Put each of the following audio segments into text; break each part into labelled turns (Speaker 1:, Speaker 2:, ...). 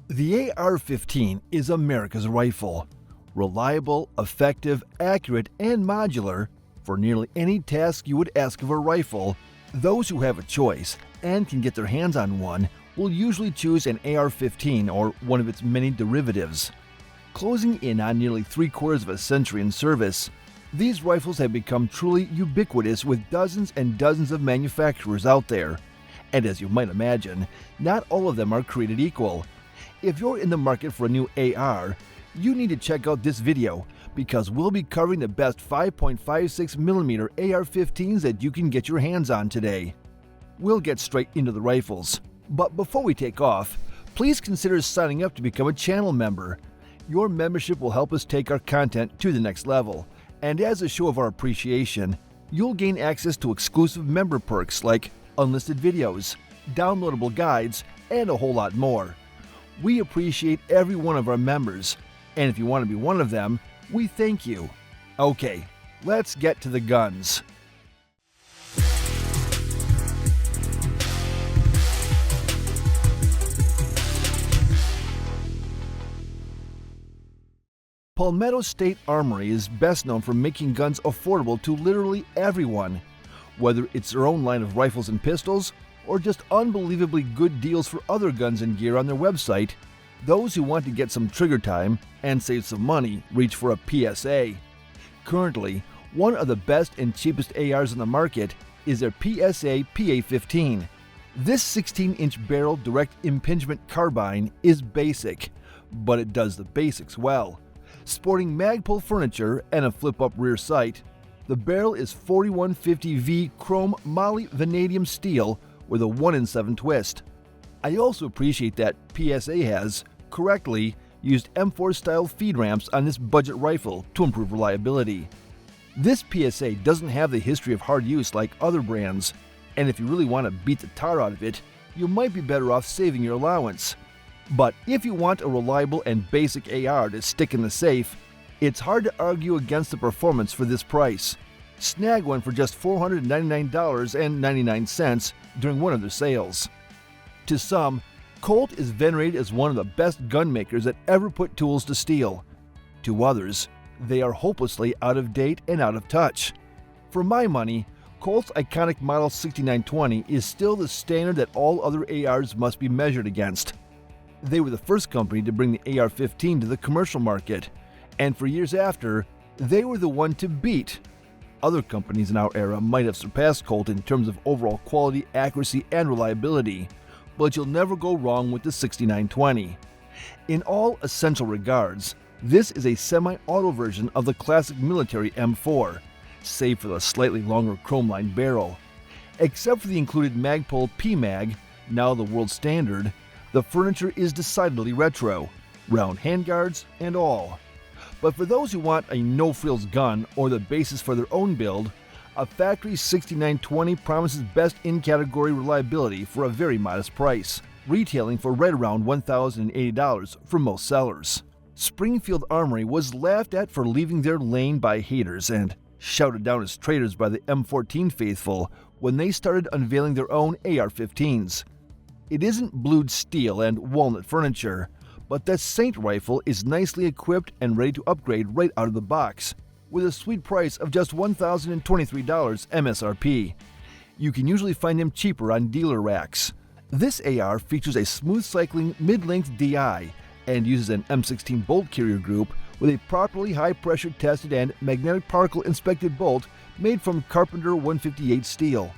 Speaker 1: The AR-15 is America's rifle. Reliable, effective, accurate, and modular for nearly any task you would ask of a rifle. Those who have a choice and can get their hands on one will usually choose an AR-15 or one of its many derivatives. Closing in on nearly 3/4 of a century in service, these rifles have become truly ubiquitous with dozens and dozens of manufacturers out there. And as you might imagine, not all of them are created equal. If you're in the market for a new AR, you need to check out this video because we'll be covering the best 5.56mm AR-15s that you can get your hands on today. We'll get straight into the rifles, but before we take off, please consider signing up to become a channel member. Your membership will help us take our content to the next level, and as a show of our appreciation, you'll gain access to exclusive member perks like unlisted videos, downloadable guides, and a whole lot more. We appreciate every one of our members, and if you want to be one of them, we thank you. Okay, let's get to the guns. Palmetto State Armory is best known for making guns affordable to literally everyone. Whether it's their own line of rifles and pistols, or just unbelievably good deals for other guns and gear on their website, those who want to get some trigger time and save some money reach for a PSA. Currently, one of the best and cheapest ARs on the market is their PSA PA-15. This 16-inch barrel direct impingement carbine is basic, but it does the basics well. Sporting Magpul furniture and a flip-up rear sight, the barrel is 4150V chrome moly vanadium steel with a 1-in-7 twist. I also appreciate that PSA has, correctly, used M4 style feed ramps on this budget rifle to improve reliability. This PSA doesn't have the history of hard use like other brands, and if you really want to beat the tar out of it, you might be better off saving your allowance. But if you want a reliable and basic AR to stick in the safe, it's hard to argue against the performance for this price. Snag one for just $499.99 during one of their sales. To some, Colt is venerated as one of the best gun makers that ever put tools to steel. To others, they are hopelessly out of date and out of touch. For my money, Colt's iconic Model 6920 is still the standard that all other ARs must be measured against. They were the first company to bring the AR-15 to the commercial market, and for years after, they were the one to beat. Other companies in our era might have surpassed Colt in terms of overall quality, accuracy, and reliability, but you'll never go wrong with the 6920. In all essential regards, this is a semi-auto version of the classic military M4, save for the slightly longer chrome-lined barrel. Except for the included Magpul P-Mag, now the world standard, the furniture is decidedly retro, round handguards and all. But for those who want a no-frills gun or the basis for their own build, a factory 6920 promises best in-category reliability for a very modest price, retailing for right around $1,080 for most sellers. Springfield Armory was laughed at for leaving their lane by haters and shouted down as traitors by the M14 faithful when they started unveiling their own AR-15s. It isn't blued steel and walnut furniture, but that Saint rifle is nicely equipped and ready to upgrade right out of the box, with a sweet price of just $1,023 MSRP. You can usually find them cheaper on dealer racks. This AR features a smooth cycling mid-length DI and uses an M16 bolt carrier group with a properly high-pressure tested and magnetic particle inspected bolt made from Carpenter 158 steel.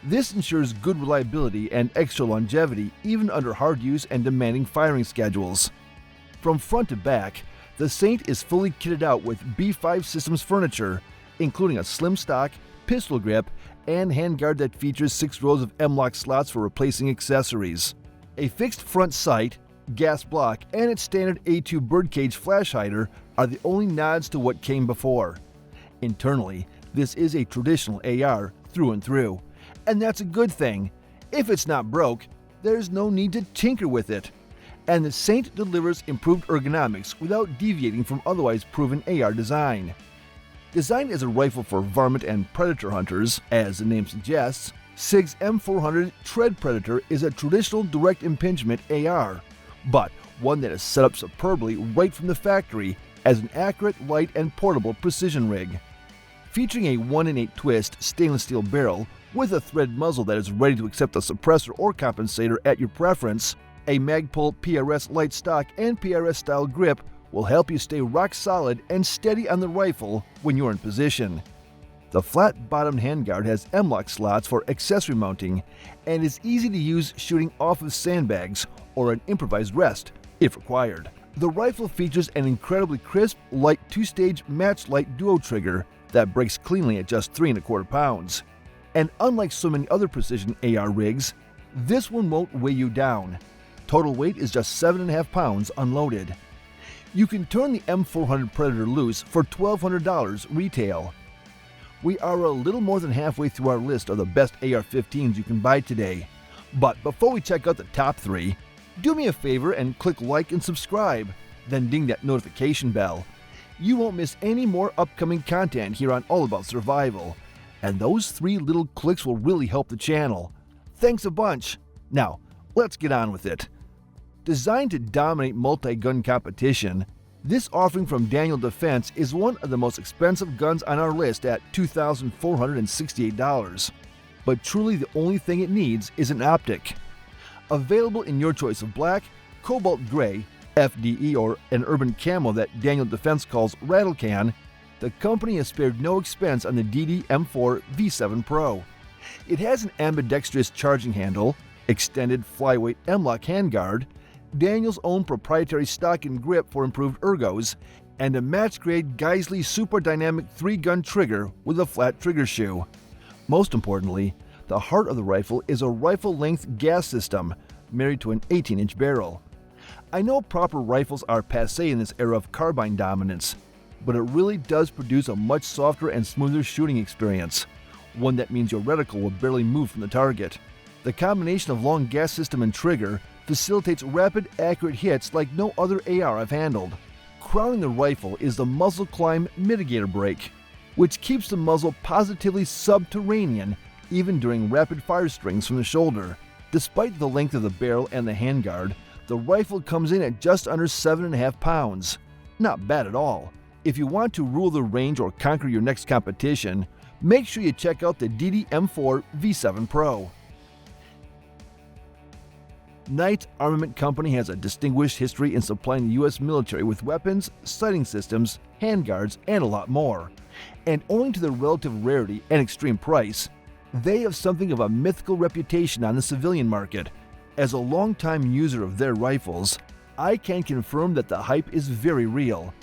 Speaker 1: This ensures good reliability and extra longevity even under hard use and demanding firing schedules. From front to back, the Saint is fully kitted out with B5 Systems furniture, including a slim stock, pistol grip, and handguard that features 6 rows of M-LOK slots for replacing accessories. A fixed front sight, gas block, and its standard A2 birdcage flash hider are the only nods to what came before. Internally, this is a traditional AR through and through. And that's a good thing. If it's not broke, there's no need to tinker with it. And the Saint delivers improved ergonomics without deviating from otherwise proven AR design. Designed as a rifle for varmint and predator hunters, as the name suggests, Sig's M400 Predator is a traditional direct impingement AR, but one that is set up superbly right from the factory as an accurate, light, and portable precision rig. Featuring a 1-in-8 twist stainless steel barrel with a thread muzzle that is ready to accept a suppressor or compensator at your preference, a Magpul PRS light stock and PRS style grip will help you stay rock solid and steady on the rifle when you're in position. The flat-bottomed handguard has M-lock slots for accessory mounting and is easy to use shooting off of sandbags or an improvised rest, if required. The rifle features an incredibly crisp, light 2-stage match-light duo trigger that breaks cleanly at just 3¼ pounds. And unlike so many other precision AR rigs, this one won't weigh you down. Total weight is just 7½ pounds unloaded. You can turn the M400 Predator loose for $1,200 retail. We are a little more than halfway through our list of the best AR-15s you can buy today. But before we check out the top 3, do me a favor and click like and subscribe, then ding that notification bell. You won't miss any more upcoming content here on All About Survival, and those 3 little clicks will really help the channel. Thanks a bunch. Now, let's get on with it. Designed to dominate multi-gun competition, this offering from Daniel Defense is one of the most expensive guns on our list at $2,468. But truly the only thing it needs is an optic. Available in your choice of black, cobalt gray, FDE, or an urban camo that Daniel Defense calls rattle can, the company has spared no expense on the DD M4 V7 Pro. It has an ambidextrous charging handle, extended flyweight M-lock handguard, Daniel's own proprietary stock and grip for improved ergos, and a match-grade Geisley Super Dynamic 3-gun trigger with a flat trigger shoe. Most importantly, the heart of the rifle is a rifle-length gas system married to an 18-inch barrel. I know proper rifles are passé in this era of carbine dominance, but it really does produce a much softer and smoother shooting experience, one that means your reticle will barely move from the target. The combination of long gas system and trigger facilitates rapid, accurate hits like no other AR I've handled. Crowning the rifle is the muzzle climb mitigator brake, which keeps the muzzle positively subterranean even during rapid fire strings from the shoulder. Despite the length of the barrel and the handguard, the rifle comes in at just under 7½ pounds. Not bad at all. If you want to rule the range or conquer your next competition, make sure you check out the DD M4 V7 Pro. Knight's Armament Company has a distinguished history in supplying the U.S. military with weapons, sighting systems, handguards, and a lot more. And owing to their relative rarity and extreme price, they have something of a mythical reputation on the civilian market. As a longtime user of their rifles, I can confirm that the hype is very real.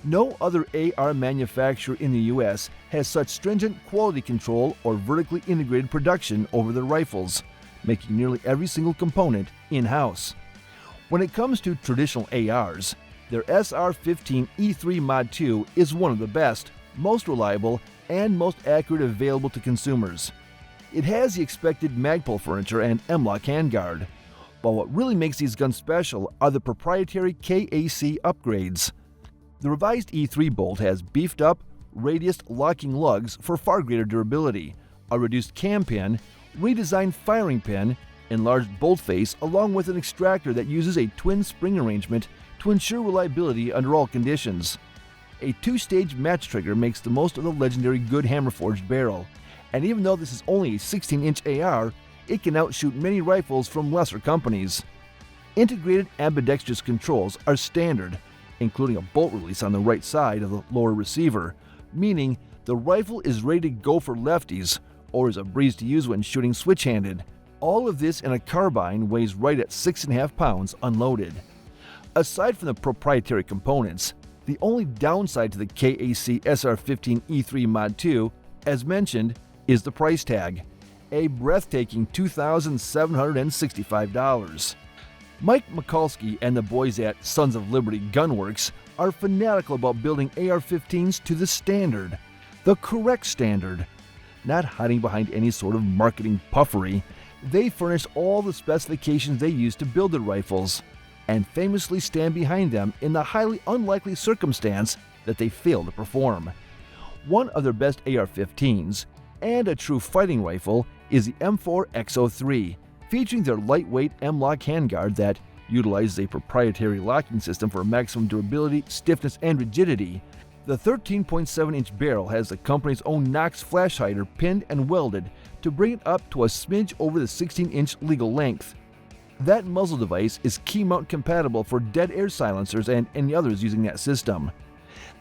Speaker 1: No other AR manufacturer in the U.S. has such stringent quality control or vertically integrated production over their rifles, making nearly every single component in-house. When it comes to traditional ARs, their AR-15 E3 Mod 2 is one of the best, most reliable, and most accurate available to consumers. It has the expected Magpul furniture and M-lock handguard, but what really makes these guns special are the proprietary KAC upgrades. The revised E3 bolt has beefed up, radiused locking lugs for far greater durability, a reduced cam pin, redesigned firing pin, enlarged bolt face, along with an extractor that uses a twin spring arrangement to ensure reliability under all conditions. A 2-stage match trigger makes the most of the legendary good hammer-forged barrel, and even though this is only a 16-inch AR, it can outshoot many rifles from lesser companies. Integrated ambidextrous controls are standard, including a bolt release on the right side of the lower receiver, meaning the rifle is ready to go for lefties, or is a breeze to use when shooting switch-handed. All of this in a carbine weighs right at 6½ pounds unloaded. Aside from the proprietary components, the only downside to the KAC SR-15 E3 Mod 2, as mentioned, is the price tag, a breathtaking $2,765. Mike Mikulski and the boys at Sons of Liberty Gunworks are fanatical about building AR-15s to the standard, the correct standard. Not hiding behind any sort of marketing puffery, they furnish all the specifications they use to build their rifles, and famously stand behind them in the highly unlikely circumstance that they fail to perform. One of their best AR-15s, and a true fighting rifle, is the M4 X03, featuring their lightweight M-lock handguard that, utilizes a proprietary locking system for maximum durability, stiffness, and rigidity. The 13.7-inch barrel has the company's own Knox flash hider pinned and welded to bring it up to a smidge over the 16-inch legal length. That muzzle device is key mount compatible for dead air silencers and any others using that system.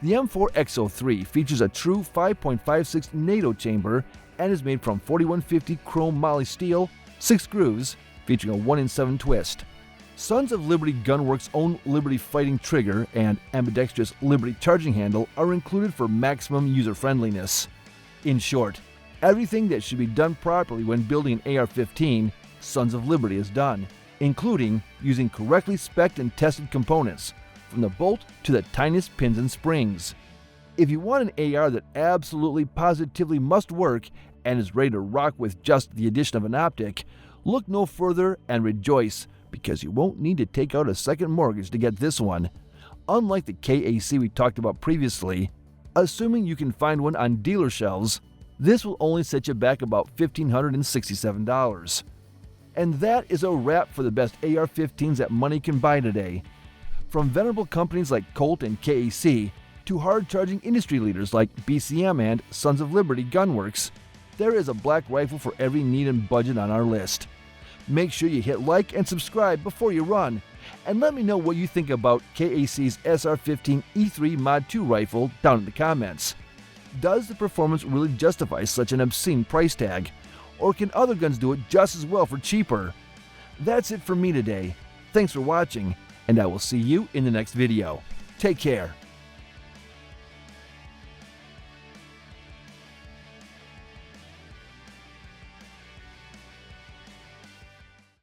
Speaker 1: The M4X03 features a true 5.56 NATO chamber and is made from 4150 chrome moly steel, 6 grooves, featuring a 1-in-7 twist. Sons of Liberty Gunworks' own Liberty fighting trigger and ambidextrous Liberty charging handle are included for maximum user-friendliness. In short, everything that should be done properly when building an AR-15, Sons of Liberty has done, including using correctly spec'd and tested components, from the bolt to the tiniest pins and springs. If you want an AR that absolutely positively must work and is ready to rock with just the addition of an optic, look no further and rejoice, because you won't need to take out a second mortgage to get this one. Unlike the KAC we talked about previously, assuming you can find one on dealer shelves, this will only set you back about $1,567. And that is a wrap for the best AR-15s that money can buy today. From venerable companies like Colt and KAC to hard-charging industry leaders like BCM and Sons of Liberty Gunworks, there is a black rifle for every need and budget on our list. Make sure you hit like and subscribe before you run, and let me know what you think about KAC's SR-15 E3 Mod 2 rifle down in the comments. Does the performance really justify such an obscene price tag? Or can other guns do it just as well for cheaper? That's it for me today. Thanks for watching, and I will see you in the next video. Take care.